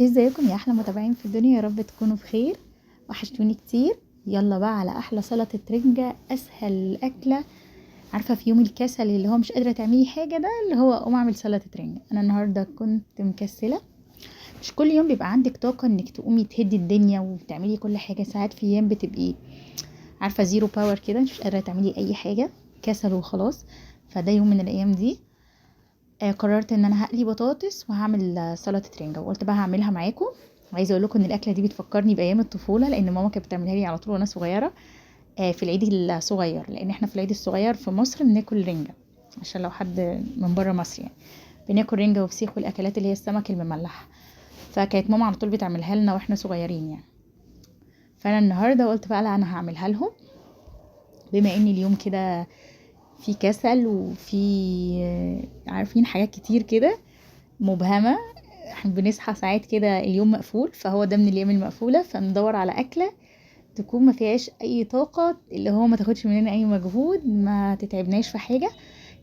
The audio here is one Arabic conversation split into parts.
ازيكم يا احلى متابعين في الدنيا، يا رب تكونوا بخير. وحشتوني كتير. يلا بقى على احلى سلطه رنجه، اسهل اكله. عارفه في يوم الكسل اللي هو مش قادره تعملي حاجه، ده اللي هو اقوم اعمل سلطه رنجه. انا النهارده كنت مكسله. مش كل يوم بيبقى عندك طاقه انك تقومي تهدي الدنيا وتعملي كل حاجه، ساعات في ايام بتبقي عارفه زيرو باور كده، مش قادره تعملي اي حاجه، كسل وخلاص. فده يوم من الايام دي. قررت ان انا هقلي بطاطس وهعمل سلطه رنجه، وقلت بقى هعملها معاكم. عايزه اقول لكم ان الاكله دي بتفكرني بايام الطفوله، لان ماما كانت بتعملها لي على طول وانا صغيره. في العيد الصغير، لان احنا في العيد الصغير في مصر بناكل رنجه. عشان لو حد من بره مصر يعني، بناكل رنجه وفسيخ والاكلات اللي هي السمك المملح. فكانت ماما على طول بتعملها لنا واحنا صغيرين يعني. فانا النهارده قلت بقى لا، انا هعملها لهم. بما ان اليوم كده في كسل وفي عارفين حاجات كتير كده مبهمة. احنا بنصحى ساعات كده اليوم مقفول، فهو ده من الايام المقفولة، فندور على اكلة تكون ما فيهاش اي طاقة، اللي هو ما تاخدش مننا اي مجهود، ما تتعبناش في حاجة.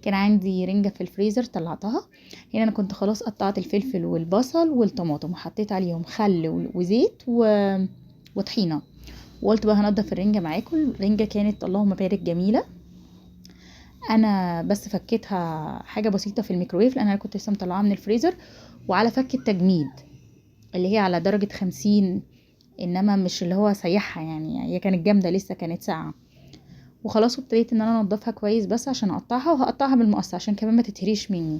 كان عندي رنجة في الفريزر طلعتها. هنا انا كنت خلاص قطعت الفلفل والبصل والطماطم وحطيت عليهم خل وزيت وطحينة. وقلت بقى هنضف الرنجة معاكم. الرنجة كانت اللهم بارك جميلة. انا بس فكيتها حاجة بسيطة في الميكرويف، لان انا كنت لسه مطلعاها من الفريزر. وعلى فك التجميد اللي هي على درجة 50، انما مش اللي هو سيحها يعني، هي كانت جامدة لسه كانت ساقعة. وخلاص ابتديت ان انا انضفها كويس بس عشان اقطعها، وهقطعها بالمقص عشان كمان ما تتهريش مني.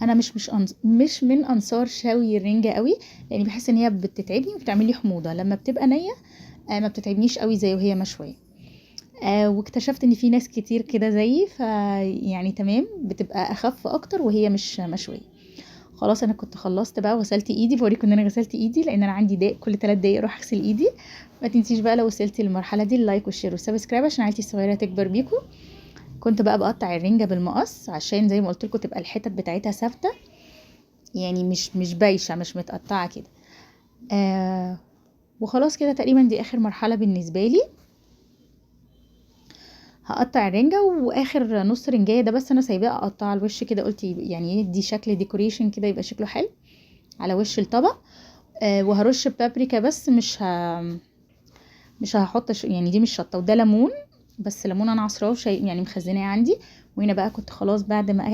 انا مش من انصار شوي الرنجة قوي، لاني بحس ان هي بتتعبني وبتعملي حموضة لما بتبقى نية. ما بتتعبنيش قوي زي وهي مشوية. واكتشفت ان في ناس كتير كده زيي، يعني تمام بتبقى اخف اكتر وهي مش مشوية. خلاص انا كنت خلصت بقى وغسلت ايدي، بوريكم ان انا غسلت ايدي، لان انا عندي داء كل 3 دقايق اروح اغسل ايدي. ما تنسيش بقى لو وصلتي للمرحله دي اللايك والشير والسبسكرايب عشان عيلتي الصغيره تكبر بيكم. كنت بقى بقطع الرنجه بالمقص عشان زي ما قلت لكم تبقى الحتت بتاعتها ثابته، يعني مش بايشه، مش متقطعه كده. آه وخلاص كده تقريبا دي اخر مرحله بالنسبه لي. هقطع الرنجه، واخر نص رنجايه ده بس انا سايباه اقطع على الوش كده، قلت يعني يدي شكل ديكوريشن كده، يبقى شكله حلو على وش الطبق. وهرش بابريكا بس مش هحط يعني دي مش شطه، وده ليمون. بس ليمون انا عصراه يعني مخزناه عندي. وهنا بقى كنت خلاص بعد ما